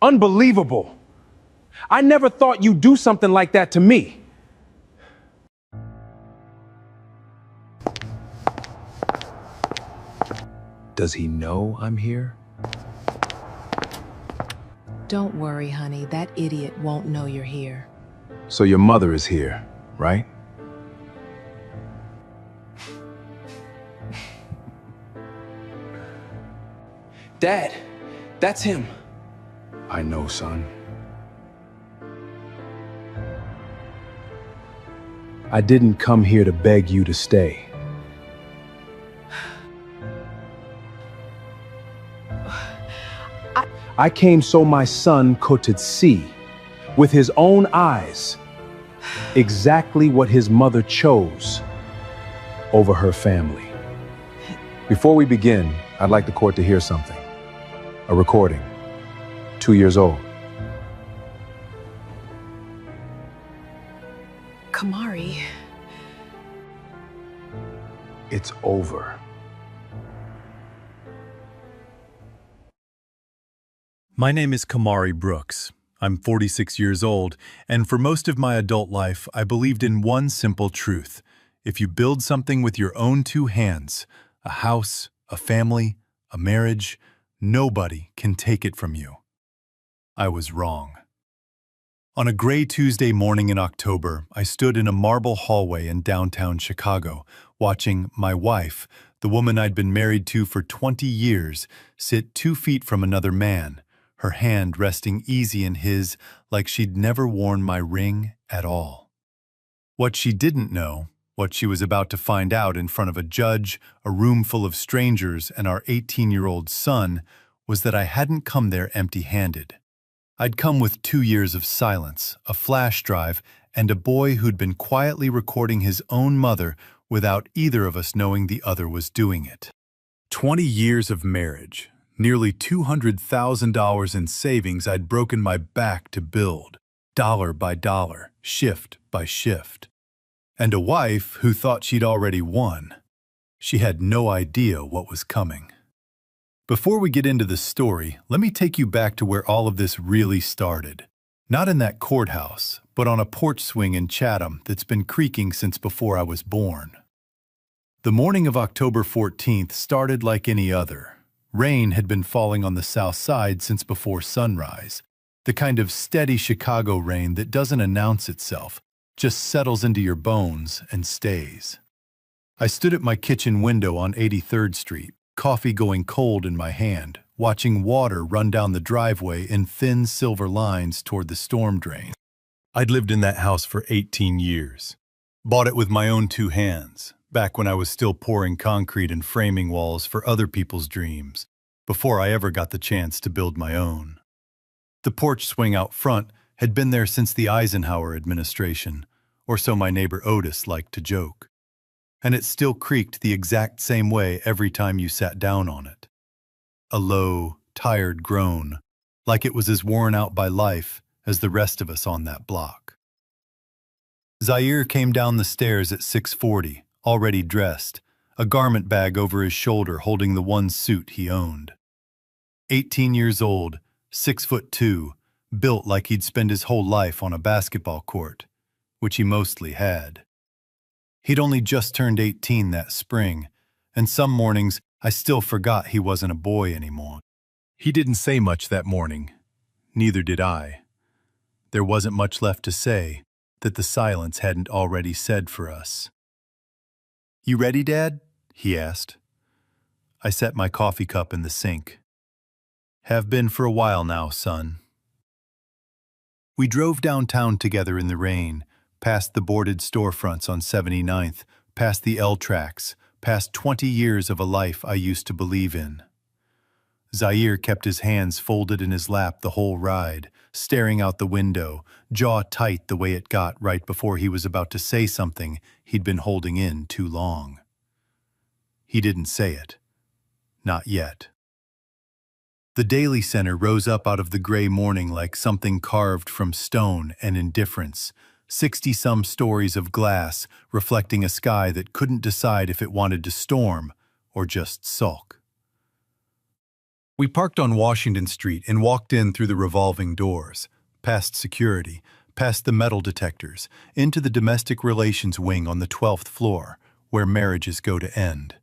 Unbelievable. I never thought you'd do something like that to me. Does he know I'm here? Don't worry, honey. That idiot won't know you're here. So your mother is here, right? Dad, that's him. I know, son. I didn't come here to beg you to stay. I came so my son could see, with his own eyes, exactly what his mother chose over her family. Before we begin, I'd like the court to hear something. A recording, 2 years old. Kamari. It's over. My name is Kamari Brooks. I'm 46 years old, and for most of my adult life, I believed in one simple truth. If you build something with your own two hands, a house, a family, a marriage, nobody can take it from you. I was wrong. On a gray Tuesday morning in October, I stood in a marble hallway in downtown Chicago, watching my wife, the woman I'd been married to for 20 years, sit 2 feet from another man, her hand resting easy in his like she'd never worn my ring at all. What she didn't know, what she was about to find out in front of a judge, a room full of strangers, and our 18-year-old son, was that I hadn't come there empty-handed. I'd come with 2 years of silence, a flash drive, and a boy who'd been quietly recording his own mother without either of us knowing the other was doing it. 20 years of marriage, nearly $200,000 in savings I'd broken my back to build, dollar by dollar, shift by shift. And a wife who thought she'd already won. She had no idea what was coming. Before we get into the story, let me take you back to where all of this really started. Not in that courthouse, but on a porch swing in Chatham that's been creaking since before I was born. The morning of October 14th started like any other. Rain had been falling on the south side since before sunrise, the kind of steady Chicago rain that doesn't announce itself, just settles into your bones and stays. I stood at my kitchen window on 83rd Street, coffee going cold in my hand, watching water run down the driveway in thin silver lines toward the storm drain. I'd lived in that house for 18 years. Bought it with my own two hands, back when I was still pouring concrete and framing walls for other people's dreams, before I ever got the chance to build my own. The porch swing out front had been there since the Eisenhower administration, or so my neighbor Otis liked to joke. And it still creaked the exact same way every time you sat down on it. A low, tired groan, like it was as worn out by life as the rest of us on that block. Zaire came down the stairs at 6:40, already dressed, a garment bag over his shoulder holding the one suit he owned. 18 years old, 6'2", built like he'd spend his whole life on a basketball court, which he mostly had. He'd only just turned 18 that spring, and some mornings I still forgot he wasn't a boy anymore. He didn't say much that morning. Neither did I. There wasn't much left to say that the silence hadn't already said for us. "You ready, Dad?" he asked. I set my coffee cup in the sink. "Have been for a while now, son." We drove downtown together in the rain, past the boarded storefronts on 79th, past the L tracks, past 20 years of a life I used to believe in. Zaire kept his hands folded in his lap the whole ride, staring out the window, jaw tight the way it got right before he was about to say something he'd been holding in too long. He didn't say it. Not yet. The Daily Center rose up out of the gray morning like something carved from stone and indifference, 60-some stories of glass reflecting a sky that couldn't decide if it wanted to storm or just sulk. We parked on Washington Street and walked in through the revolving doors, past security, past the metal detectors, into the domestic relations wing on the 12th floor, where marriages go to end.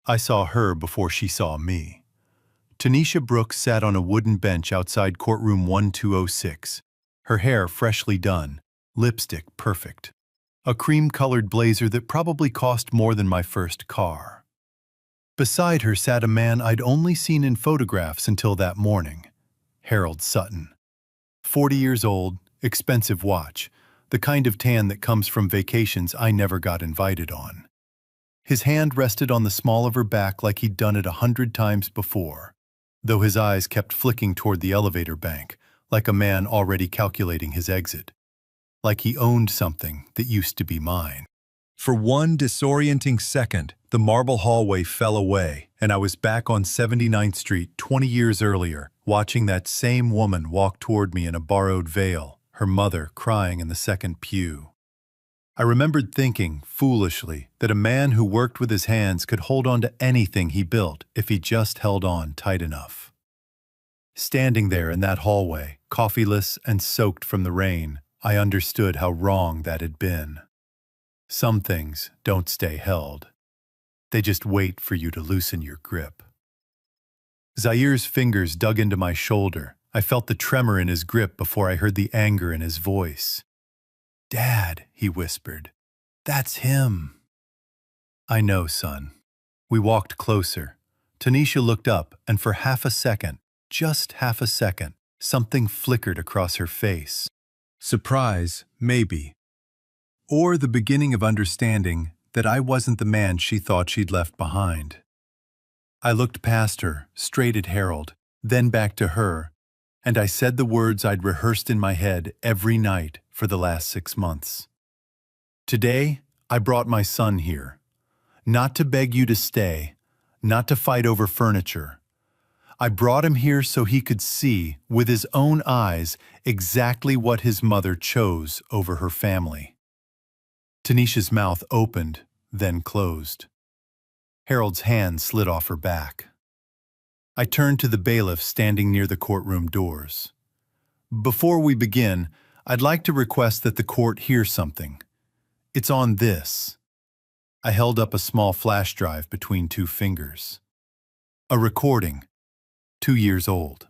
I saw her before she saw me. Tanisha Brooks sat on a wooden bench outside courtroom 1206, her hair freshly done, lipstick perfect. A cream-colored blazer that probably cost more than my first car. Beside her sat a man I'd only seen in photographs until that morning, Harold Sutton. 40 years old, expensive watch, the kind of tan that comes from vacations I never got invited on. His hand rested on the small of her back like he'd done it 100 times before, though his eyes kept flicking toward the elevator bank, like a man already calculating his exit. Like he owned something that used to be mine. For one disorienting second, the marble hallway fell away, and I was back on 79th Street 20 years earlier, watching that same woman walk toward me in a borrowed veil, her mother crying in the second pew. I remembered thinking, foolishly, that a man who worked with his hands could hold on to anything he built if he just held on tight enough. Standing there in that hallway, coffeeless and soaked from the rain, I understood how wrong that had been. Some things don't stay held. They just wait for you to loosen your grip. Zair's fingers dug into my shoulder. I felt the tremor in his grip before I heard the anger in his voice. "Dad," he whispered, "that's him." "I know, son." We walked closer. Tanisha looked up, and for half a second, just half a second, something flickered across her face. Surprise, maybe. Or the beginning of understanding that I wasn't the man she thought she'd left behind. I looked past her, straight at Harold, then back to her, and I said the words I'd rehearsed in my head every night for the last 6 months. Today, I brought my son here, not to beg you to stay, not to fight over furniture. I brought him here so he could see, with his own eyes, exactly what his mother chose over her family. Tanisha's mouth opened, then closed. Harold's hand slid off her back. I turned to the bailiff standing near the courtroom doors. "Before we begin, I'd like to request that the court hear something. It's on this." I held up a small flash drive between two fingers. A recording, 2 years old.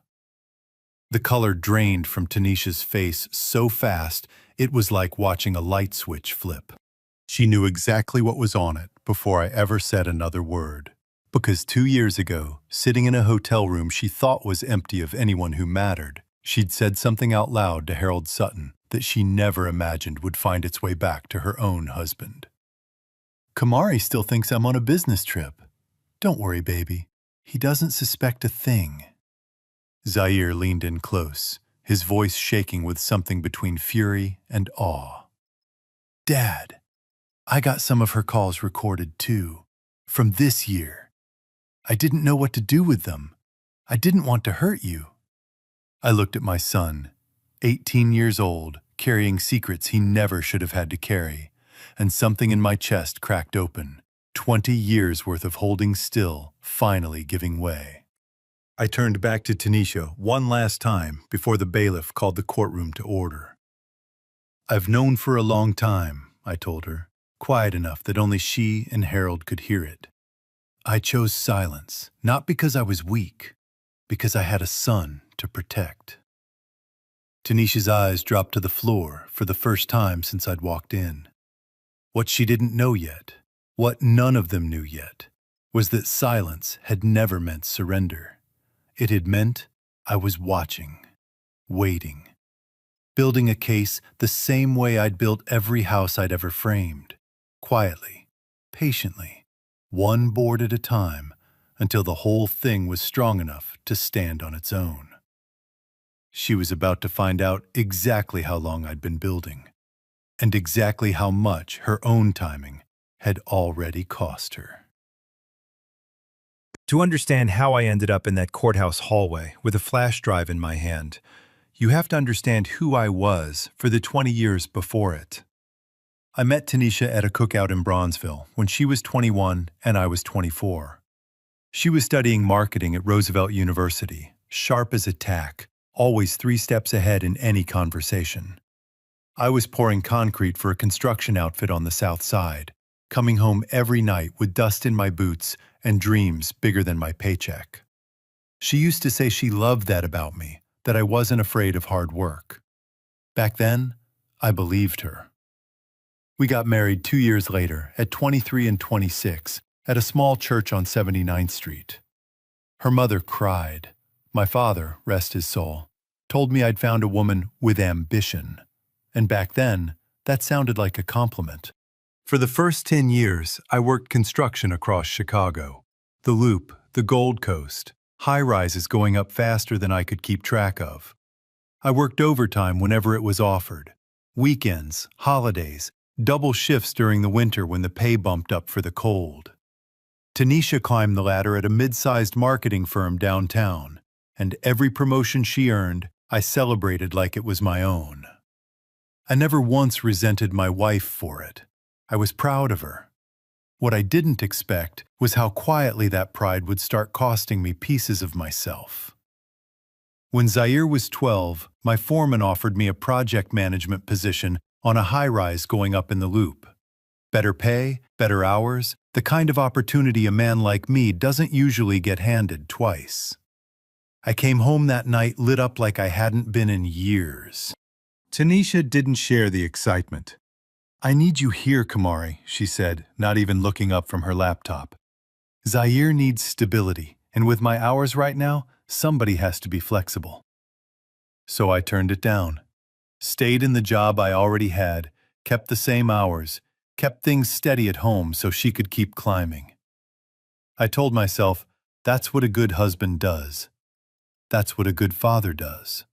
The color drained from Tanisha's face so fast it was like watching a light switch flip. She knew exactly what was on it before I ever said another word. Because 2 years ago, sitting in a hotel room she thought was empty of anyone who mattered, she'd said something out loud to Harold Sutton that she never imagined would find its way back to her own husband. "Kamari still thinks I'm on a business trip. Don't worry, baby. He doesn't suspect a thing." Zair leaned in close, his voice shaking with something between fury and awe. "Dad, I got some of her calls recorded too, from this year. I didn't know what to do with them. I didn't want to hurt you." I looked at my son, 18 years old, carrying secrets he never should have had to carry, and something in my chest cracked open. 20 years worth of holding still, finally giving way. I turned back to Tanisha one last time before the bailiff called the courtroom to order. "I've known for a long time," I told her, quiet enough that only she and Harold could hear it. "I chose silence, not because I was weak, because I had a son to protect." Tanisha's eyes dropped to the floor for the first time since I'd walked in. What she didn't know yet, what none of them knew yet, was that silence had never meant surrender. It had meant I was watching, waiting, building a case the same way I'd built every house I'd ever framed, quietly, patiently, one board at a time, until the whole thing was strong enough to stand on its own. She was about to find out exactly how long I'd been building, and exactly how much her own timing had already cost her. To understand how I ended up in that courthouse hallway with a flash drive in my hand, you have to understand who I was for the 20 years before it. I met Tanisha at a cookout in Bronzeville when she was 21 and I was 24. She was studying marketing at Roosevelt University, sharp as a tack, always 3 steps ahead in any conversation. I was pouring concrete for a construction outfit on the South Side, coming home every night with dust in my boots and dreams bigger than my paycheck. She used to say she loved that about me, that I wasn't afraid of hard work. Back then, I believed her. We got married 2 years later, at 23 and 26, at a small church on 79th Street. Her mother cried. My father, rest his soul, told me I'd found a woman with ambition. And back then, that sounded like a compliment. For the first 10 years, I worked construction across Chicago. The Loop, the Gold Coast, high-rises going up faster than I could keep track of. I worked overtime whenever it was offered. Weekends, holidays, double shifts during the winter when the pay bumped up for the cold. Tanisha climbed the ladder at a mid-sized marketing firm downtown, and every promotion she earned, I celebrated like it was my own. I never once resented my wife for it. I was proud of her. What I didn't expect was how quietly that pride would start costing me pieces of myself. When Zaire was 12, my foreman offered me a project management position on a high-rise going up in the Loop. Better pay, better hours, the kind of opportunity a man like me doesn't usually get handed twice. I came home that night lit up like I hadn't been in years. Tanisha didn't share the excitement. I need you here, Kamari, she said, not even looking up from her laptop. Zaire needs stability, and with my hours right now, somebody has to be flexible. So I turned it down. Stayed in the job I already had, kept the same hours, kept things steady at home so she could keep climbing. I told myself, that's what a good husband does. That's what a good father does.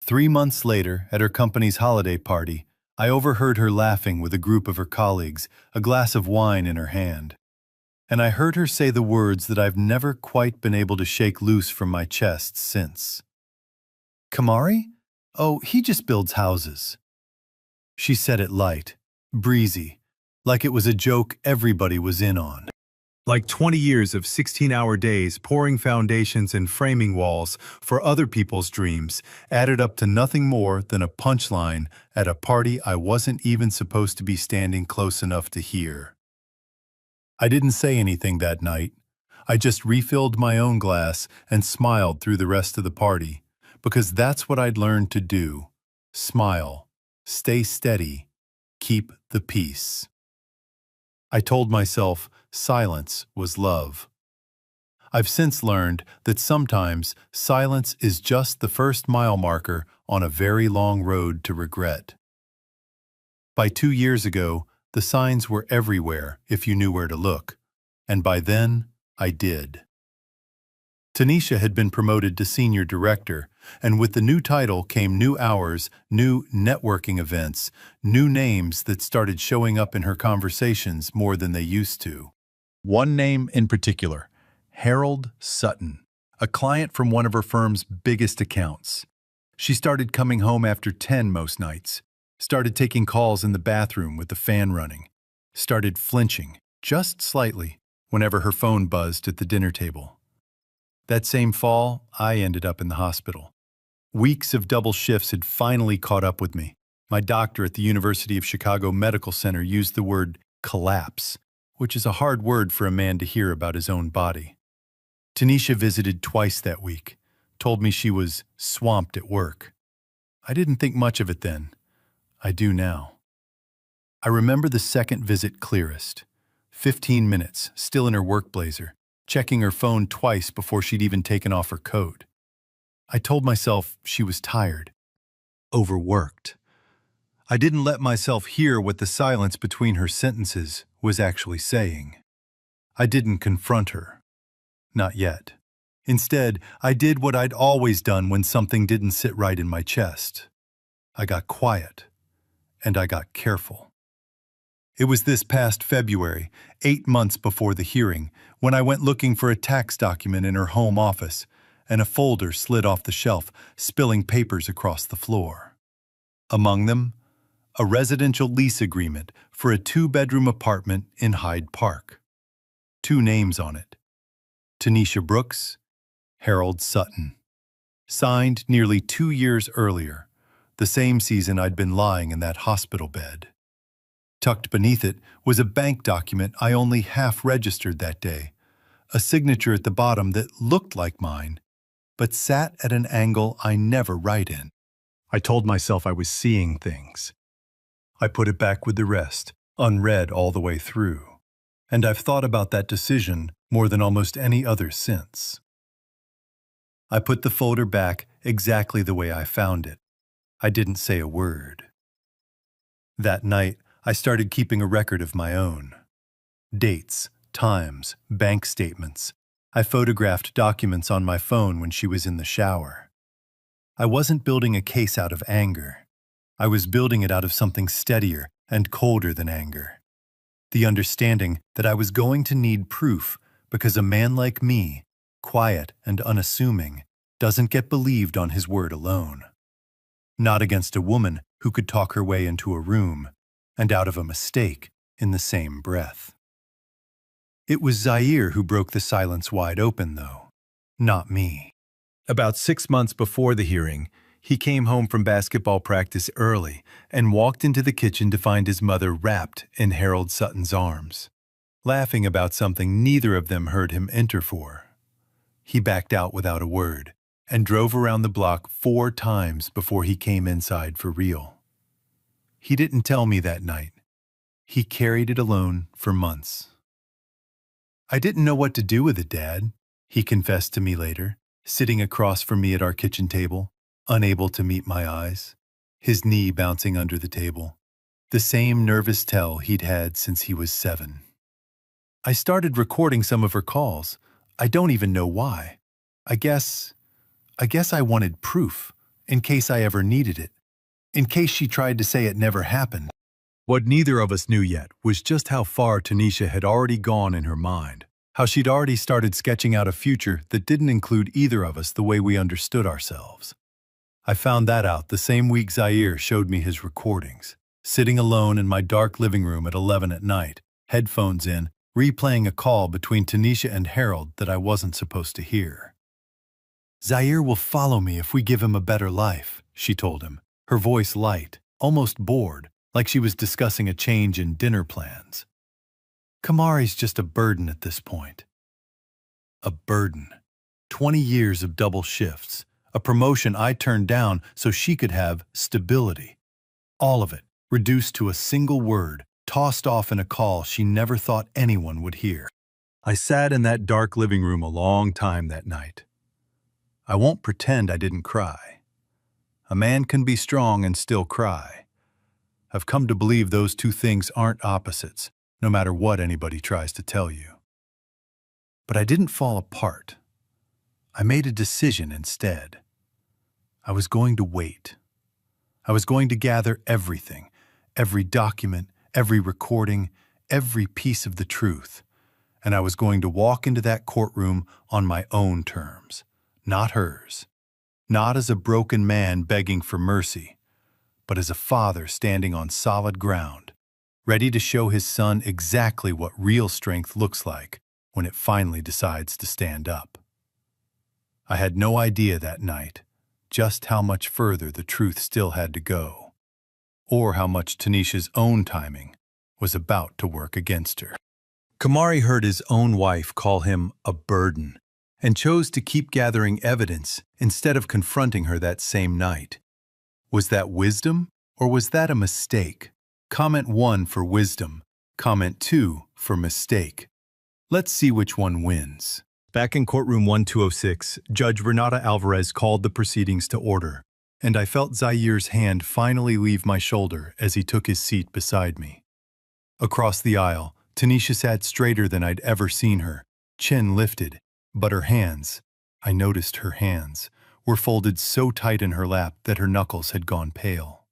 3 months later, at her company's holiday party, I overheard her laughing with a group of her colleagues, a glass of wine in her hand. And I heard her say the words that I've never quite been able to shake loose from my chest since. Kamari? Oh, he just builds houses. She said it light, breezy, like it was a joke everybody was in on. Like 20 years of 16-hour days pouring foundations and framing walls for other people's dreams added up to nothing more than a punchline at a party I wasn't even supposed to be standing close enough to hear. I didn't say anything that night. I just refilled my own glass and smiled through the rest of the party, because that's what I'd learned to do. Smile, stay steady, keep the peace. I told myself silence was love. I've since learned that sometimes silence is just the first mile marker on a very long road to regret. By 2 years ago, the signs were everywhere if you knew where to look, and by then, I did. Tanisha had been promoted to senior director, and with the new title came new hours, new networking events, new names that started showing up in her conversations more than they used to. One name in particular, Harold Sutton, a client from one of her firm's biggest accounts. She started coming home after 10 most nights, started taking calls in the bathroom with the fan running, started flinching, just slightly, whenever her phone buzzed at the dinner table. That same fall, I ended up in the hospital. Weeks of double shifts had finally caught up with me. My doctor at the University of Chicago Medical Center used the word collapse, which is a hard word for a man to hear about his own body. Tanisha visited twice that week, told me she was swamped at work. I didn't think much of it then. I do now. I remember the second visit clearest. 15 minutes, still in her work blazer, checking her phone twice before she'd even taken off her coat. I told myself she was tired, overworked. I didn't let myself hear what the silence between her sentences was actually saying. I didn't confront her. Not yet. Instead, I did what I'd always done when something didn't sit right in my chest. I got quiet, and I got careful. It was this past February, 8 months before the hearing, when I went looking for a tax document in her home office, and a folder slid off the shelf, spilling papers across the floor. Among them, a residential lease agreement for a 2-bedroom apartment in Hyde Park. 2 names on it, Tanisha Brooks, Harold Sutton. Signed nearly 2 years earlier, the same season I'd been lying in that hospital bed. Tucked beneath it was a bank document I only half registered that day, a signature at the bottom that looked like mine, but sat at an angle I never write in. I told myself I was seeing things. I put it back with the rest, unread all the way through, and I've thought about that decision more than almost any other since. I put the folder back exactly the way I found it. I didn't say a word. That night, I started keeping a record of my own. Dates, times, bank statements. I photographed documents on my phone when she was in the shower. I wasn't building a case out of anger. I was building it out of something steadier and colder than anger. The understanding that I was going to need proof because a man like me, quiet and unassuming, doesn't get believed on his word alone. Not against a woman who could talk her way into a room and out of a mistake in the same breath. It was Zaire who broke the silence wide open, though, not me. About 6 months before the hearing, he came home from basketball practice early and walked into the kitchen to find his mother wrapped in Harold Sutton's arms, laughing about something neither of them heard him enter for. He backed out without a word and drove around the block 4 times before he came inside for real. He didn't tell me that night. He carried it alone for months. "I didn't know what to do with it, Dad," he confessed to me later, sitting across from me at our kitchen table, unable to meet my eyes, his knee bouncing under the table, the same nervous tell he'd had since he was 7. "I started recording some of her calls. I don't even know why. I guess I wanted proof, in case I ever needed it, in case she tried to say it never happened." What neither of us knew yet was just how far Tanisha had already gone in her mind, how she'd already started sketching out a future that didn't include either of us the way we understood ourselves. I found that out the same week Zaire showed me his recordings, sitting alone in my dark living room at 11 at night, headphones in, replaying a call between Tanisha and Harold that I wasn't supposed to hear. "Zaire will follow me if we give him a better life," she told him, her voice light, almost bored, like she was discussing a change in dinner plans. "Kamari's just a burden at this point." A burden. 20 years of double shifts, a promotion I turned down so she could have stability. All of it reduced to a single word, tossed off in a call she never thought anyone would hear. I sat in that dark living room a long time that night. I won't pretend I didn't cry. A man can be strong and still cry. I've come to believe those two things aren't opposites, no matter what anybody tries to tell you. But I didn't fall apart. I made a decision instead. I was going to wait. I was going to gather everything, every document, every recording, every piece of the truth, and I was going to walk into that courtroom on my own terms, not hers, not as a broken man begging for mercy, but as a father standing on solid ground, ready to show his son exactly what real strength looks like when it finally decides to stand up. I had no idea that night just how much further the truth still had to go, or how much Tanisha's own timing was about to work against her. Kamari heard his own wife call him a burden and chose to keep gathering evidence instead of confronting her that same night. Was that wisdom, or was that a mistake? Comment 1 for wisdom, comment 2 for mistake. Let's see which one wins. Back in courtroom 1206, Judge Renata Alvarez called the proceedings to order, and I felt Zaire's hand finally leave my shoulder as he took his seat beside me. Across the aisle, Tanisha sat straighter than I'd ever seen her, chin lifted, but her hands, I noticed her hands, were folded so tight in her lap that her knuckles had gone pale.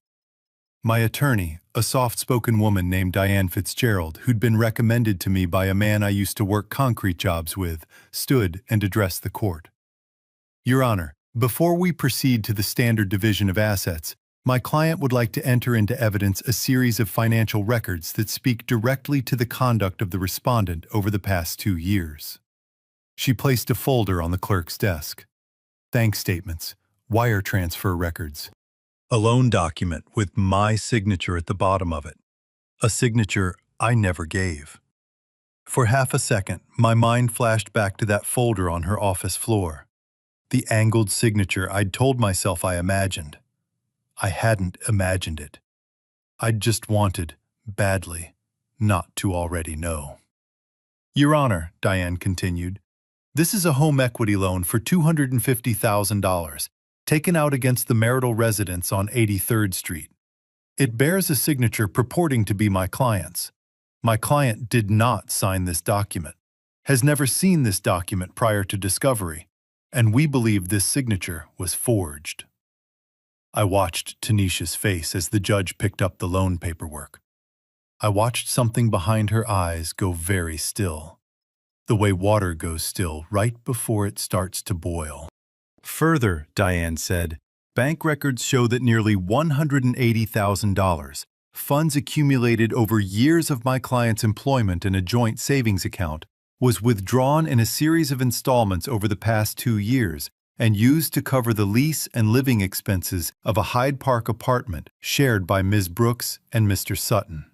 My attorney, a soft-spoken woman named Diane Fitzgerald, who'd been recommended to me by a man I used to work concrete jobs with, stood and addressed the court. "Your Honor, before we proceed to the standard division of assets, my client would like to enter into evidence a series of financial records that speak directly to the conduct of the respondent over the past 2 years." She placed a folder on the clerk's desk. Thanks statements, wire transfer records. A loan document with my signature at the bottom of it. A signature I never gave. For half a second, my mind flashed back to that folder on her office floor. The angled signature I'd told myself I imagined. I hadn't imagined it. I'd just wanted, badly, not to already know. Your Honor, Diane continued, this is a home equity loan for $250,000, taken out against the marital residence on 83rd Street. It bears a signature purporting to be my client's. My client did not sign this document, has never seen this document prior to discovery, and we believe this signature was forged. I watched Tanisha's face as the judge picked up the loan paperwork. I watched something behind her eyes go very still, the way water goes still right before it starts to boil. Further, Diane said, bank records show that nearly $180,000, funds accumulated over years of my client's employment in a joint savings account, was withdrawn in a series of installments over the past 2 years and used to cover the lease and living expenses of a Hyde Park apartment shared by Ms. Brooks and Mr. Sutton.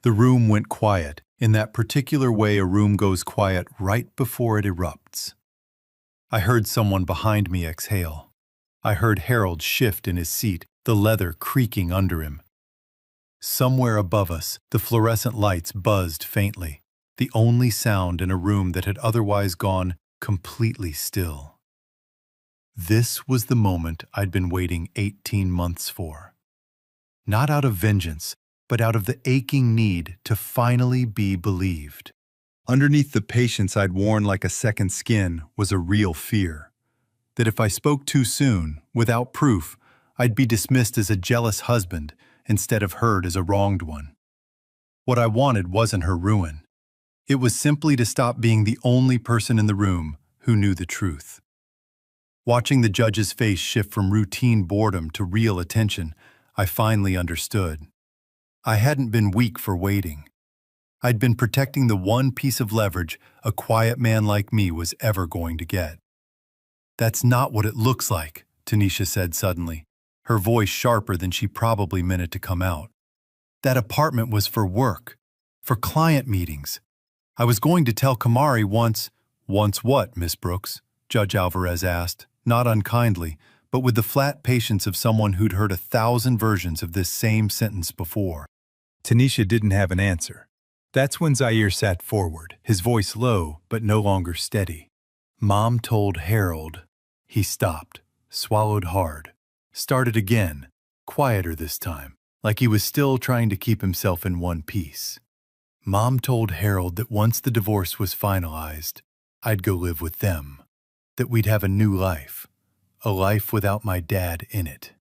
The room went quiet, in that particular way a room goes quiet right before it erupts. I heard someone behind me exhale. I heard Harold shift in his seat, the leather creaking under him. Somewhere above us, the fluorescent lights buzzed faintly, the only sound in a room that had otherwise gone completely still. This was the moment I'd been waiting 18 months for. Not out of vengeance, but out of the aching need to finally be believed. Underneath the patience I'd worn like a second skin was a real fear. That if I spoke too soon, without proof, I'd be dismissed as a jealous husband instead of heard as a wronged one. What I wanted wasn't her ruin. It was simply to stop being the only person in the room who knew the truth. Watching the judge's face shift from routine boredom to real attention, I finally understood. I hadn't been weak for waiting. I'd been protecting the one piece of leverage a quiet man like me was ever going to get. That's not what it looks like, Tanisha said suddenly, her voice sharper than she probably meant it to come out. That apartment was for work, for client meetings. I was going to tell Kamari once. Once what, Miss Brooks? Judge Alvarez asked, not unkindly, but with the flat patience of someone who'd heard 1,000 versions of this same sentence before. Tanisha didn't have an answer. That's when Zaire sat forward, his voice low but no longer steady. Mom told Harold. He stopped, swallowed hard, started again, quieter this time, like he was still trying to keep himself in one piece. Mom told Harold that once the divorce was finalized, I'd go live with them, that we'd have a new life, a life without my dad in it.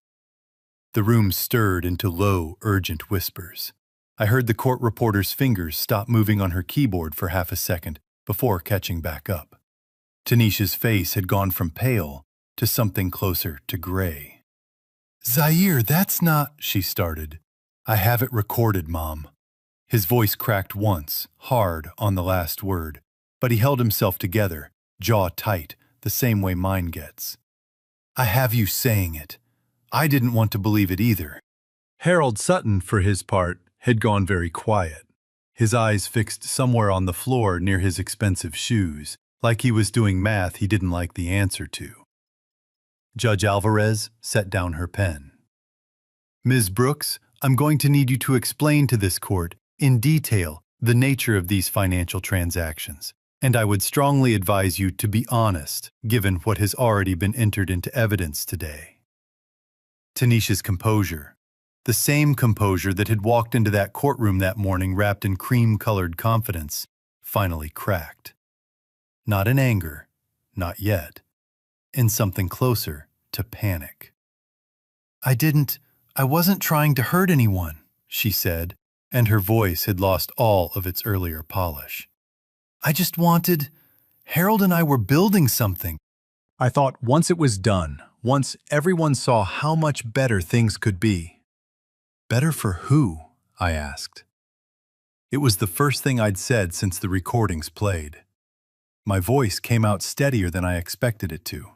The room stirred into low, urgent whispers. I heard the court reporter's fingers stop moving on her keyboard for half a second before catching back up. Tanisha's face had gone from pale to something closer to gray. Zaire, that's not, she started. I have it recorded, Mom. His voice cracked once, hard on the last word, but he held himself together, jaw tight, the same way mine gets. I have you saying it. I didn't want to believe it either. Harold Sutton, for his part, had gone very quiet, his eyes fixed somewhere on the floor near his expensive shoes, like he was doing math he didn't like the answer to. Judge Alvarez set down her pen. Ms. Brooks, I'm going to need you to explain to this court, in detail, the nature of these financial transactions, and I would strongly advise you to be honest, given what has already been entered into evidence today. Tanisha's composure, the same composure that had walked into that courtroom that morning wrapped in cream-colored confidence, finally cracked. Not in anger, not yet, in something closer to panic. I wasn't trying to hurt anyone, she said, and her voice had lost all of its earlier polish. I just wanted, Harold and I were building something. I thought once it was done, once everyone saw how much better things could be. Better for who? I asked. It was the first thing I'd said since the recordings played. My voice came out steadier than I expected it to.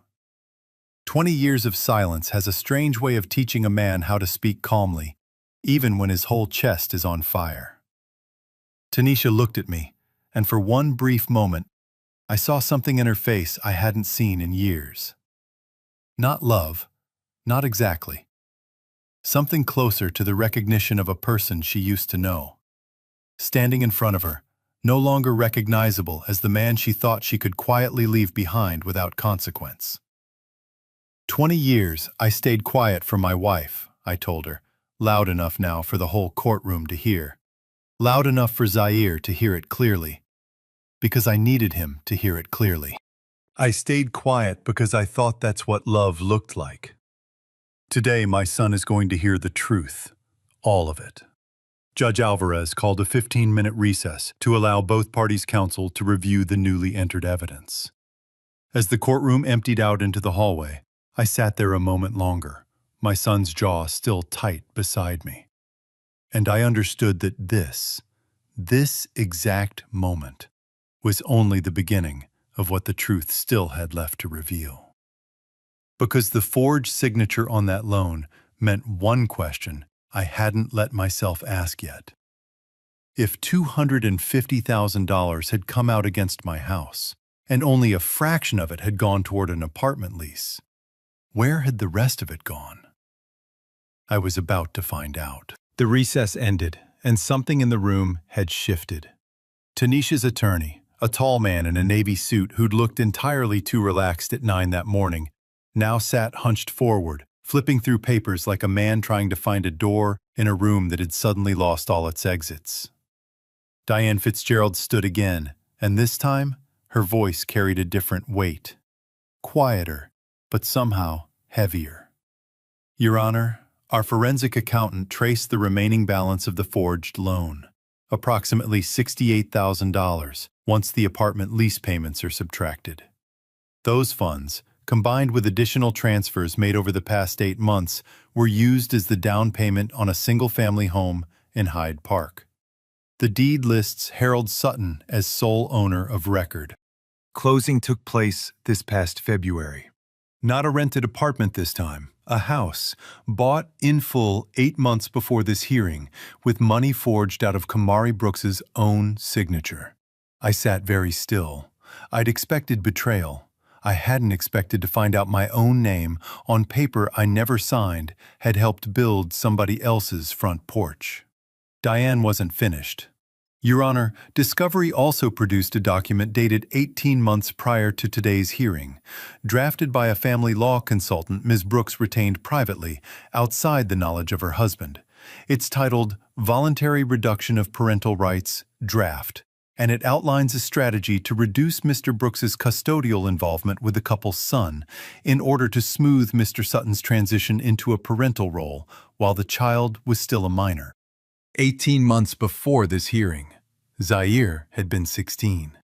20 years of silence has a strange way of teaching a man how to speak calmly, even when his whole chest is on fire. Tanisha looked at me, and for one brief moment, I saw something in her face I hadn't seen in years. Not love, not exactly. Something closer to the recognition of a person she used to know. Standing in front of her, no longer recognizable as the man she thought she could quietly leave behind without consequence. 20 years I stayed quiet for my wife, I told her, loud enough now for the whole courtroom to hear. Loud enough for Zaire to hear it clearly. Because I needed him to hear it clearly. I stayed quiet because I thought that's what love looked like. Today my son is going to hear the truth, all of it. Judge Alvarez called a 15-minute recess to allow both parties' counsel to review the newly entered evidence. As the courtroom emptied out into the hallway, I sat there a moment longer, my son's jaw still tight beside me. And I understood that this exact moment, was only the beginning of what the truth still had left to reveal. Because the forged signature on that loan meant one question I hadn't let myself ask yet. If $250,000 had come out against my house, and only a fraction of it had gone toward an apartment lease, where had the rest of it gone? I was about to find out. The recess ended, and something in the room had shifted. Tanisha's attorney, a tall man in a navy suit who'd looked entirely too relaxed at 9 that morning, now sat hunched forward, flipping through papers like a man trying to find a door in a room that had suddenly lost all its exits. Diane Fitzgerald stood again, and this time, her voice carried a different weight. Quieter, but somehow heavier. Your Honor, our forensic accountant traced the remaining balance of the forged loan, approximately $68,000, once the apartment lease payments are subtracted. Those funds, combined with additional transfers made over the past 8 months, were used as the down payment on a single-family home in Hyde Park. The deed lists Harold Sutton as sole owner of record. Closing took place this past February. Not a rented apartment this time, a house, bought in full 8 months before this hearing, with money forged out of Kamari Brooks's own signature. I sat very still. I'd expected betrayal. I hadn't expected to find out my own name on paper I never signed had helped build somebody else's front porch. Diane wasn't finished. Your Honor, Discovery also produced a document dated 18 months prior to today's hearing, drafted by a family law consultant Ms. Brooks retained privately, outside the knowledge of her husband. It's titled Voluntary Reduction of Parental Rights, Draft, and it outlines a strategy to reduce Mr. Brooks's custodial involvement with the couple's son in order to smooth Mr. Sutton's transition into a parental role while the child was still a minor. 18 months before this hearing, Zaire had been 16.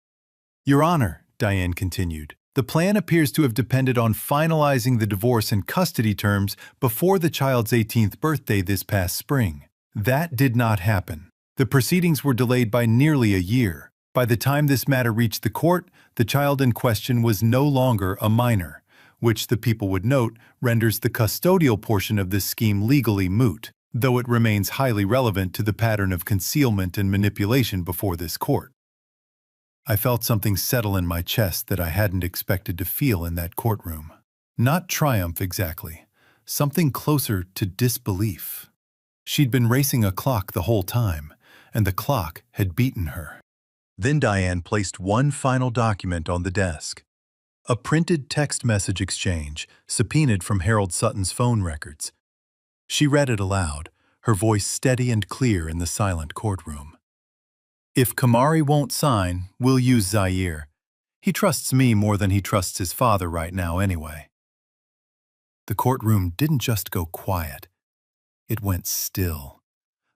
Your Honor, Diane continued, the plan appears to have depended on finalizing the divorce and custody terms before the child's 18th birthday this past spring. That did not happen. The proceedings were delayed by nearly a year. By the time this matter reached the court, the child in question was no longer a minor, which the people would note renders the custodial portion of this scheme legally moot, though it remains highly relevant to the pattern of concealment and manipulation before this court. I felt something settle in my chest that I hadn't expected to feel in that courtroom. Not triumph exactly, something closer to disbelief. She'd been racing a clock the whole time, and the clock had beaten her. Then Diane placed one final document on the desk. A printed text message exchange subpoenaed from Harold Sutton's phone records. She read it aloud, her voice steady and clear in the silent courtroom. If Kamari won't sign, we'll use Zaire. He trusts me more than he trusts his father right now anyway. The courtroom didn't just go quiet. It went still.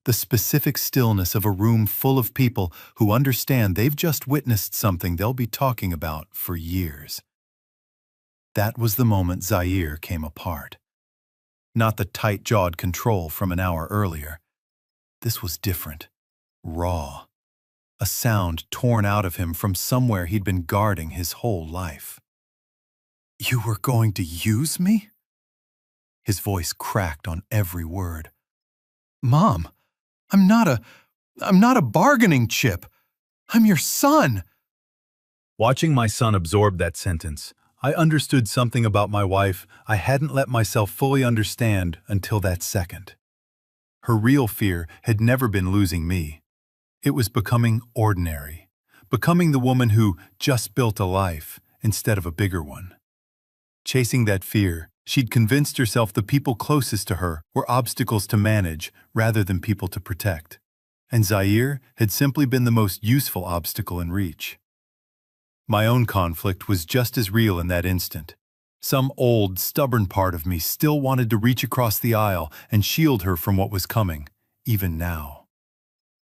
The specific stillness of a room full of people who understand they've just witnessed something they'll be talking about for years. That was the moment Zaire came apart. Not the tight-jawed control from an hour earlier. This was different, raw. a sound torn out of him from somewhere he'd been guarding his whole life. "You were going to use me?" His voice cracked on every word. "Mom, I'm not a bargaining chip. I'm your son." Watching my son absorb that sentence, I understood something about my wife I hadn't let myself fully understand until that second. Her real fear had never been losing me. It was becoming ordinary, becoming the woman who just built a life instead of a bigger one. Chasing that fear, she'd convinced herself the people closest to her were obstacles to manage rather than people to protect. And Zaire had simply been the most useful obstacle in reach. My own conflict was just as real in that instant. Some old, stubborn part of me still wanted to reach across the aisle and shield her from what was coming, even now.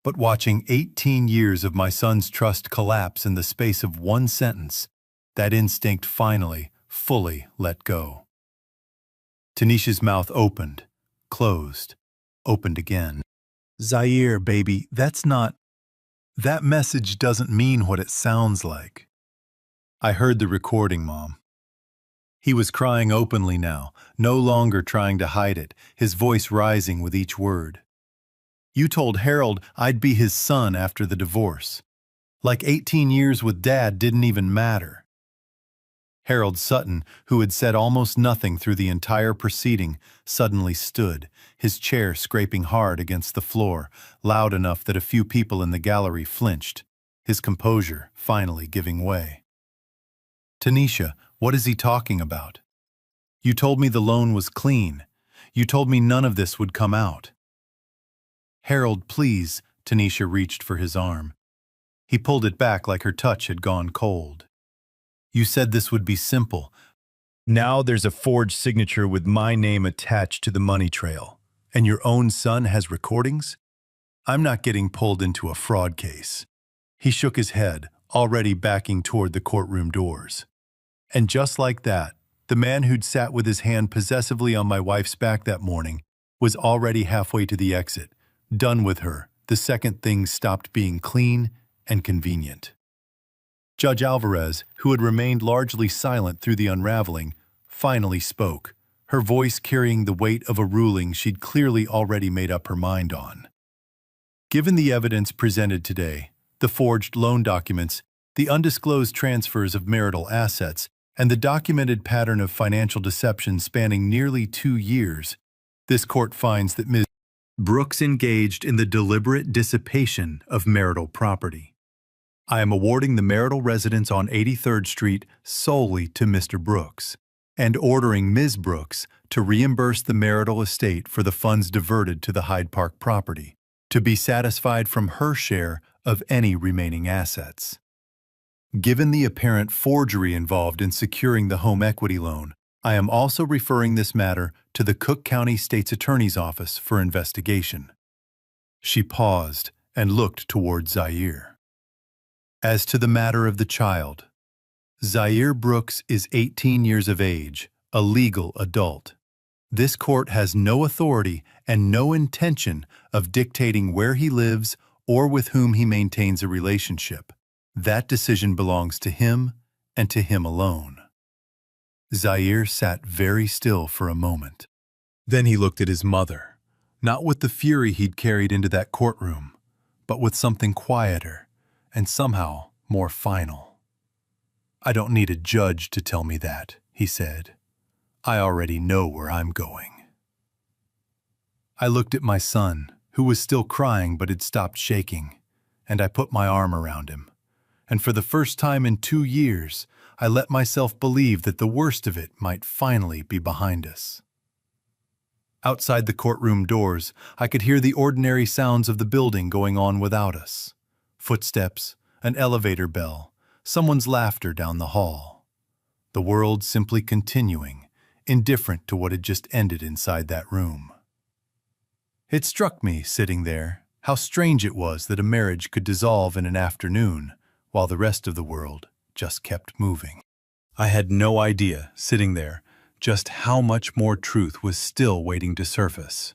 But watching 18 years of my son's trust collapse in the space of one sentence, that instinct finally, fully let go. Tanisha's mouth opened, closed, opened again. "Zaire, baby, that message doesn't mean what it sounds like." I heard the recording, Mom. He was crying openly now, no longer trying to hide it, his voice rising with each word. "You told Harold I'd be his son after the divorce. Like 18 years with Dad didn't even matter." Harold Sutton, who had said almost nothing through the entire proceeding, suddenly stood, his chair scraping hard against the floor, loud enough that a few people in the gallery flinched, his composure finally giving way. "Tanisha, what is he talking about? You told me the loan was clean. You told me none of this would come out." "Harold, please," Tanisha reached for his arm. He pulled it back like her touch had gone cold. "You said this would be simple. Now there's a forged signature with my name attached to the money trail, and your own son has recordings? I'm not getting pulled into a fraud case." He shook his head, already backing toward the courtroom doors. And just like that, the man who'd sat with his hand possessively on my wife's back that morning was already halfway to the exit, done with her the second things stopped being clean and convenient. Judge Alvarez, who had remained largely silent through the unraveling, finally spoke, her voice carrying the weight of a ruling she'd clearly already made up her mind on. "Given the evidence presented today, the forged loan documents, the undisclosed transfers of marital assets, and the documented pattern of financial deception spanning nearly 2 years, this court finds that Ms. Brooks engaged in the deliberate dissipation of marital property. I am awarding the marital residence on 83rd Street solely to Mr. Brooks, and ordering Ms. Brooks to reimburse the marital estate for the funds diverted to the Hyde Park property, to be satisfied from her share of any remaining assets. Given the apparent forgery involved in securing the home equity loan, I am also referring this matter to the Cook County State's Attorney's Office for investigation." She paused and looked toward Zaire. "As to the matter of the child, Zaire Brooks is 18 years of age, a legal adult. This court has no authority and no intention of dictating where he lives or with whom he maintains a relationship. That decision belongs to him and to him alone." Zaire sat very still for a moment. Then he looked at his mother, not with the fury he'd carried into that courtroom, but with something quieter and somehow more final. "I don't need a judge to tell me that," he said. "I already know where I'm going." I looked at my son, who was still crying but had stopped shaking, and I put my arm around him. And for the first time in 2 years, I let myself believe that the worst of it might finally be behind us. Outside the courtroom doors, I could hear the ordinary sounds of the building going on without us. Footsteps, an elevator bell, someone's laughter down the hall. The world simply continuing, indifferent to what had just ended inside that room. It struck me, sitting there, how strange it was that a marriage could dissolve in an afternoon, while the rest of the world just kept moving. I had no idea, sitting there, just how much more truth was still waiting to surface.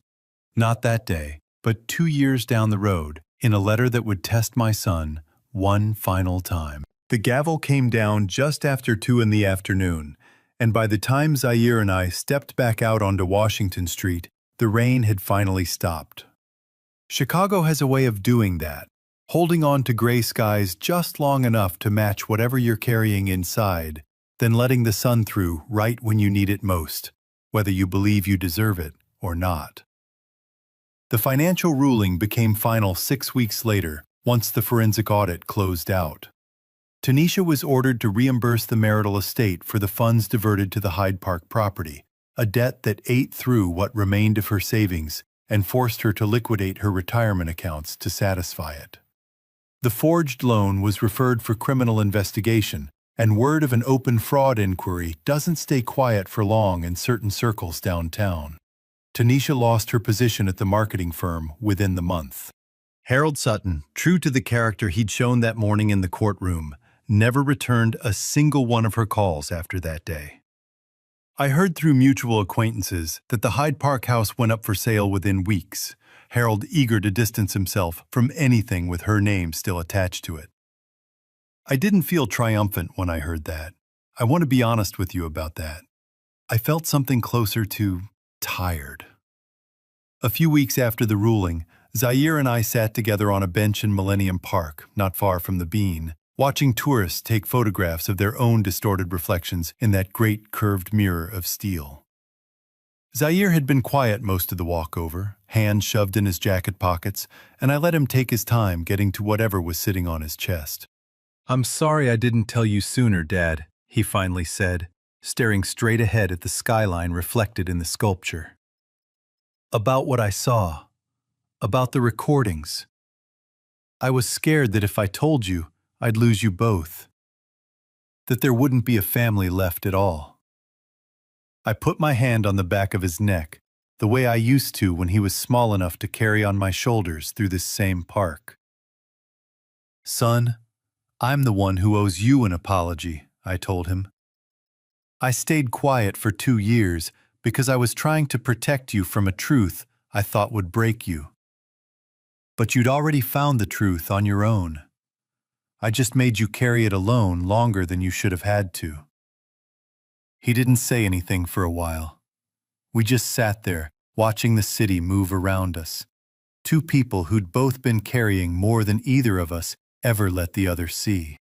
Not that day, but 2 years down the road, in a letter that would test my son, one final time. The gavel came down just after 2 in the afternoon, and by the time Zaire and I stepped back out onto Washington Street, the rain had finally stopped. Chicago has a way of doing that, holding on to gray skies just long enough to match whatever you're carrying inside, then letting the sun through right when you need it most, whether you believe you deserve it or not. The financial ruling became final 6 weeks later, once the forensic audit closed out. Tanisha was ordered to reimburse the marital estate for the funds diverted to the Hyde Park property, a debt that ate through what remained of her savings and forced her to liquidate her retirement accounts to satisfy it. The forged loan was referred for criminal investigation, and word of an open fraud inquiry doesn't stay quiet for long in certain circles downtown. Tanisha lost her position at the marketing firm within the month. Harold Sutton, true to the character he'd shown that morning in the courtroom, never returned a single one of her calls after that day. I heard through mutual acquaintances that the Hyde Park house went up for sale within weeks, Harold eager to distance himself from anything with her name still attached to it. I didn't feel triumphant when I heard that. I want to be honest with you about that. I felt something closer to tired. A few weeks after the ruling, Zaire and I sat together on a bench in Millennium Park, not far from the Bean, watching tourists take photographs of their own distorted reflections in that great curved mirror of steel. Zaire had been quiet most of the walkover, hands shoved in his jacket pockets, and I let him take his time getting to whatever was sitting on his chest. "I'm sorry I didn't tell you sooner, Dad," he finally said, staring straight ahead at the skyline reflected in the sculpture. "About what I saw. About the recordings. I was scared that if I told you, I'd lose you both. That there wouldn't be a family left at all." I put my hand on the back of his neck, the way I used to when he was small enough to carry on my shoulders through this same park. "Son, I'm the one who owes you an apology," I told him. "I stayed quiet for 2 years because I was trying to protect you from a truth I thought would break you. But you'd already found the truth on your own. I just made you carry it alone longer than you should have had to." He didn't say anything for a while. We just sat there, watching the city move around us. Two people who'd both been carrying more than either of us ever let the other see.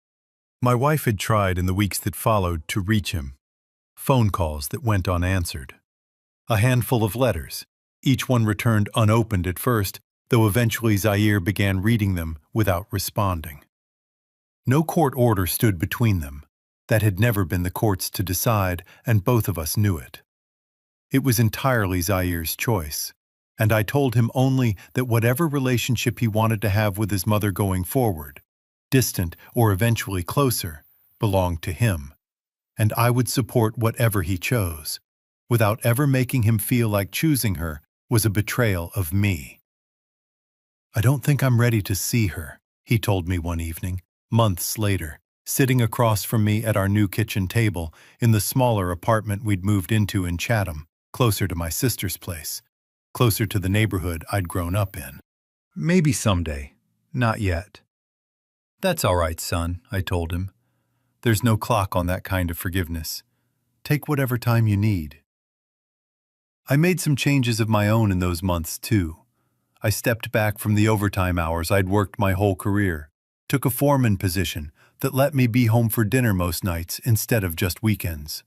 My wife had tried in the weeks that followed to reach him. Phone calls that went unanswered. A handful of letters, each one returned unopened at first, though eventually Zaire began reading them without responding. No court order stood between them. That had never been the court's to decide, and both of us knew it. It was entirely Zaire's choice, and I told him only that whatever relationship he wanted to have with his mother going forward, distant or eventually closer, belonged to him, and I would support whatever he chose, without ever making him feel like choosing her was a betrayal of me. "I don't think I'm ready to see her," he told me one evening, months later, sitting across from me at our new kitchen table in the smaller apartment we'd moved into in Chatham, closer to my sister's place, closer to the neighborhood I'd grown up in. "Maybe someday, not yet." "That's all right, son," I told him. "There's no clock on that kind of forgiveness. Take whatever time you need." I made some changes of my own in those months, too. I stepped back from the overtime hours I'd worked my whole career, took a foreman position that let me be home for dinner most nights instead of just weekends.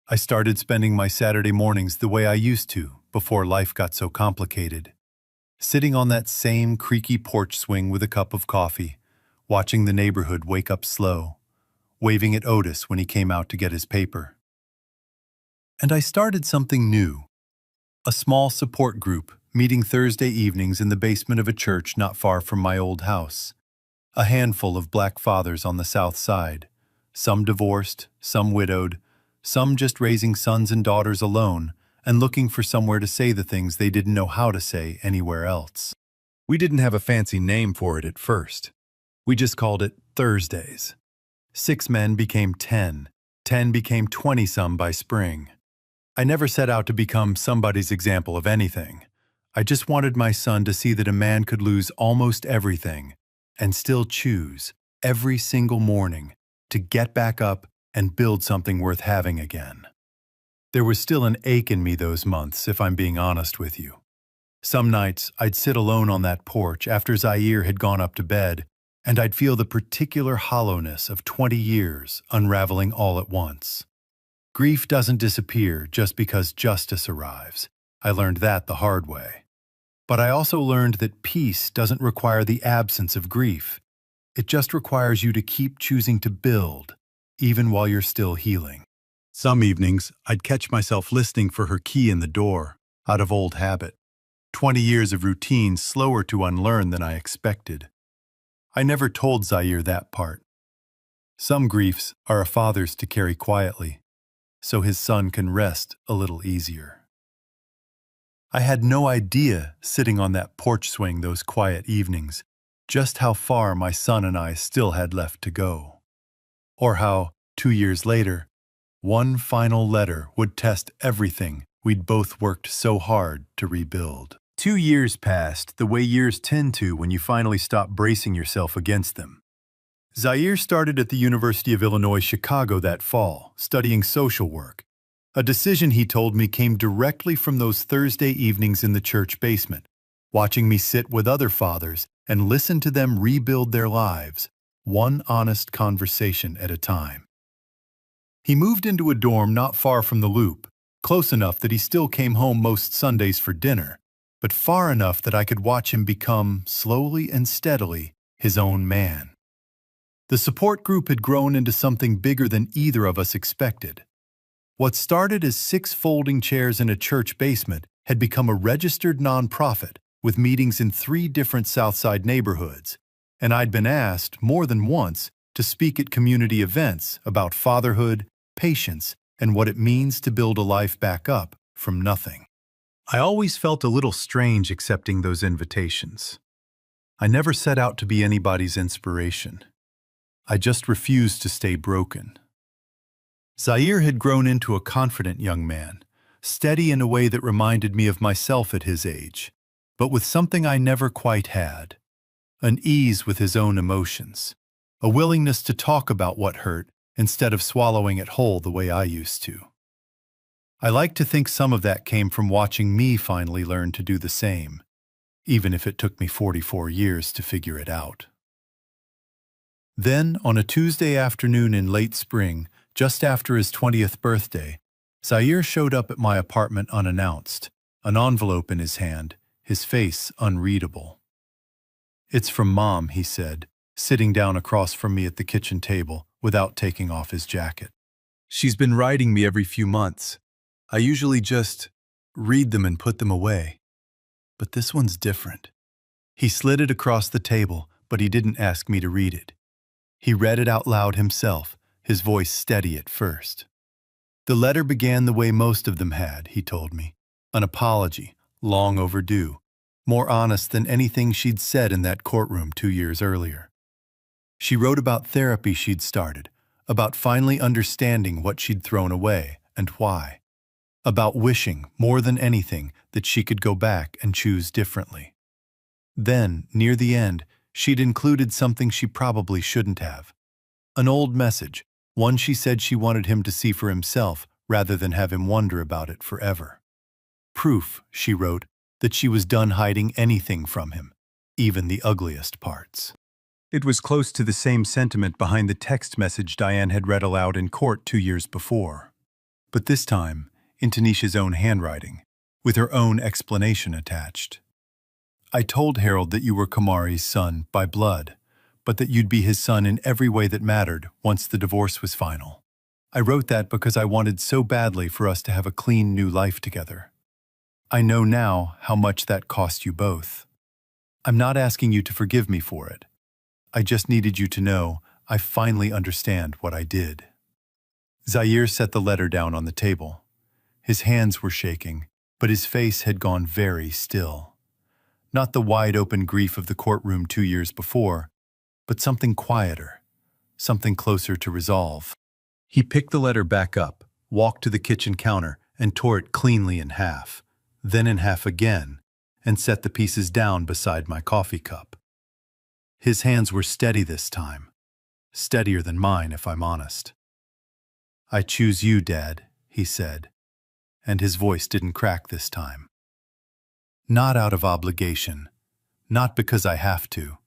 I started spending my Saturday mornings the way I used to before life got so complicated. Sitting on that same creaky porch swing with a cup of coffee, watching the neighborhood wake up slow, waving at Otis when he came out to get his paper. And I started something new. A small support group meeting Thursday evenings in the basement of a church not far from my old house. A handful of black fathers on the South Side, some divorced, some widowed, some just raising sons and daughters alone and looking for somewhere to say the things they didn't know how to say anywhere else. We didn't have a fancy name for it at first. We just called it Thursdays. 6 men became 10. 10 became 20-some by spring. I never set out to become somebody's example of anything. I just wanted my son to see that a man could lose almost everything and still choose every single morning to get back up and build something worth having again. There was still an ache in me those months, if I'm being honest with you. Some nights, I'd sit alone on that porch after Zaire had gone up to bed, and I'd feel the particular hollowness of 20 years unraveling all at once. Grief doesn't disappear just because justice arrives. I learned that the hard way. But I also learned that peace doesn't require the absence of grief. It just requires you to keep choosing to build, even while you're still healing. Some evenings, I'd catch myself listening for her key in the door, out of old habit. 20 years of routine slower to unlearn than I expected. I never told Zaire that part. Some griefs are a father's to carry quietly, so his son can rest a little easier. I had no idea, sitting on that porch swing those quiet evenings, just how far my son and I still had left to go. Or how, 2 years later, one final letter would test everything we'd both worked so hard to rebuild. 2 years passed the way years tend to when you finally stop bracing yourself against them. Zaire started at the University of Illinois Chicago that fall, studying social work. A decision, he told me, came directly from those Thursday evenings in the church basement, watching me sit with other fathers and listen to them rebuild their lives, one honest conversation at a time. He moved into a dorm not far from the Loop, close enough that he still came home most Sundays for dinner, but far enough that I could watch him become, slowly and steadily, his own man. The support group had grown into something bigger than either of us expected. What started as 6 folding chairs in a church basement had become a registered nonprofit with meetings in 3 different Southside neighborhoods, and I'd been asked, more than once, to speak at community events about fatherhood, patience, and what it means to build a life back up from nothing. I always felt a little strange accepting those invitations. I never set out to be anybody's inspiration. I just refused to stay broken. Zaire had grown into a confident young man, steady in a way that reminded me of myself at his age, but with something I never quite had: an ease with his own emotions, a willingness to talk about what hurt instead of swallowing it whole the way I used to. I like to think some of that came from watching me finally learn to do the same, even if it took me 44 years to figure it out. Then, on a Tuesday afternoon in late spring, just after his 20th birthday, Zaire showed up at my apartment unannounced, an envelope in his hand, his face unreadable. "It's from Mom," he said, sitting down across from me at the kitchen table without taking off his jacket. "She's been writing me every few months. I usually just read them and put them away. But this one's different." He slid it across the table, but he didn't ask me to read it. He read it out loud himself, his voice steady at first. The letter began the way most of them had, he told me. An apology, long overdue, more honest than anything she'd said in that courtroom 2 years earlier. She wrote about therapy she'd started, about finally understanding what she'd thrown away and why, about wishing, more than anything, that she could go back and choose differently. Then, near the end, she'd included something she probably shouldn't have. An old message, one she said she wanted him to see for himself rather than have him wonder about it forever. Proof, she wrote, that she was done hiding anything from him, even the ugliest parts. It was close to the same sentiment behind the text message Diane had read aloud in court 2 years before. But this time, in Tanisha's own handwriting, with her own explanation attached. "I told Harold that you were Kamari's son by blood, but that you'd be his son in every way that mattered once the divorce was final. I wrote that because I wanted so badly for us to have a clean new life together. I know now how much that cost you both. I'm not asking you to forgive me for it. I just needed you to know I finally understand what I did." Zaire set the letter down on the table. His hands were shaking, but his face had gone very still. Not the wide-open grief of the courtroom 2 years before, but something quieter, something closer to resolve. He picked the letter back up, walked to the kitchen counter, and tore it cleanly in half, then in half again, and set the pieces down beside my coffee cup. His hands were steady this time, steadier than mine if I'm honest. "I choose you, Dad," he said, and his voice didn't crack this time. "Not out of obligation, not because I have to,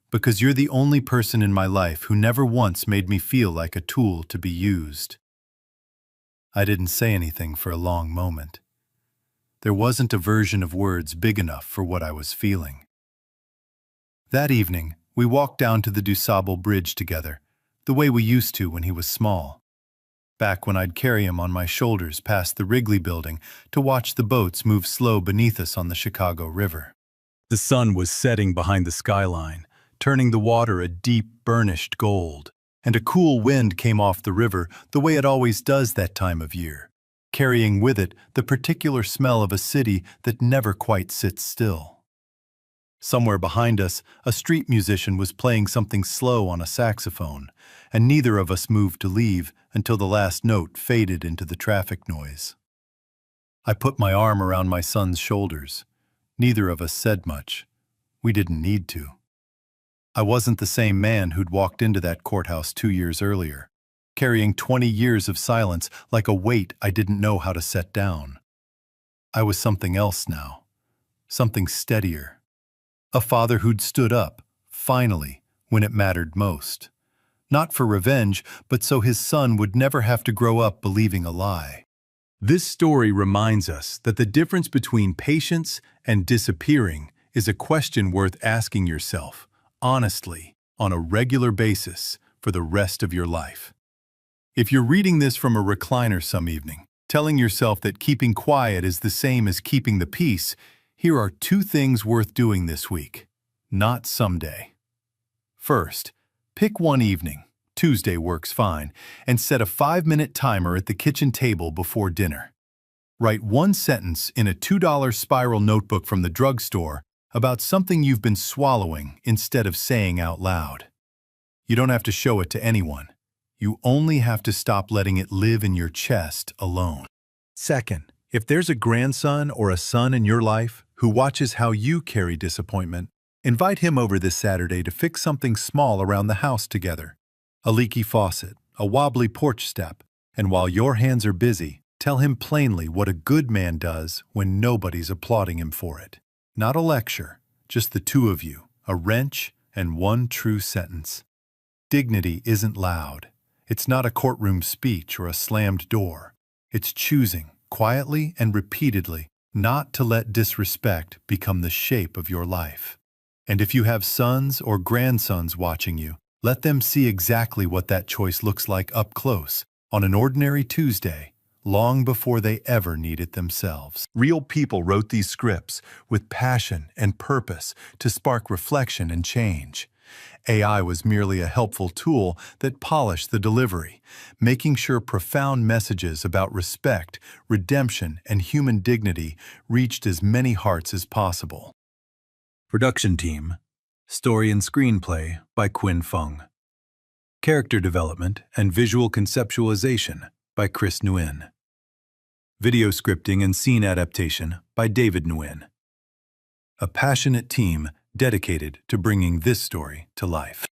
because you're the only person in my life who never once made me feel like a tool to be used." I didn't say anything for a long moment. There wasn't a version of words big enough for what I was feeling. That evening, we walked down to the DuSable Bridge together, the way we used to when he was small. Back when I'd carry him on my shoulders past the Wrigley Building to watch the boats move slow beneath us on the Chicago River. The sun was setting behind the skyline, turning the water a deep, burnished gold, and a cool wind came off the river the way it always does that time of year, carrying with it the particular smell of a city that never quite sits still. Somewhere behind us, a street musician was playing something slow on a saxophone, and neither of us moved to leave until the last note faded into the traffic noise. I put my arm around my son's shoulders. Neither of us said much. We didn't need to. I wasn't the same man who'd walked into that courthouse 2 years earlier, carrying 20 years of silence like a weight I didn't know how to set down. I was something else now, something steadier. A father who'd stood up, finally, when it mattered most. Not for revenge, but so his son would never have to grow up believing a lie. This story reminds us that the difference between patience and disappearing is a question worth asking yourself, honestly, on a regular basis for the rest of your life. If you're reading this from a recliner some evening, telling yourself that keeping quiet is the same as keeping the peace, here are 2 things worth doing this week, not someday. First, pick one evening, Tuesday works fine, and set a 5-minute timer at the kitchen table before dinner. Write one sentence in a $2 spiral notebook from the drugstore about something you've been swallowing instead of saying out loud. You don't have to show it to anyone. You only have to stop letting it live in your chest alone. Second, if there's a grandson or a son in your life who watches how you carry disappointment, invite him over this Saturday to fix something small around the house together. A leaky faucet, a wobbly porch step, and while your hands are busy, tell him plainly what a good man does when nobody's applauding him for it. Not a lecture, just the 2 of you, a wrench and one true sentence. Dignity isn't loud. It's not a courtroom speech or a slammed door. It's choosing, quietly and repeatedly, not to let disrespect become the shape of your life. And if you have sons or grandsons watching you, let them see exactly what that choice looks like up close, on an ordinary Tuesday, long before they ever need it themselves. Real people wrote these scripts with passion and purpose to spark reflection and change. AI was merely a helpful tool that polished the delivery, making sure profound messages about respect, redemption, and human dignity reached as many hearts as possible. Production team: Story and screenplay by Quinn Fung. Character development and visual conceptualization by Chris Nguyen. Video scripting and scene adaptation by David Nguyen. A passionate team dedicated to bringing this story to life.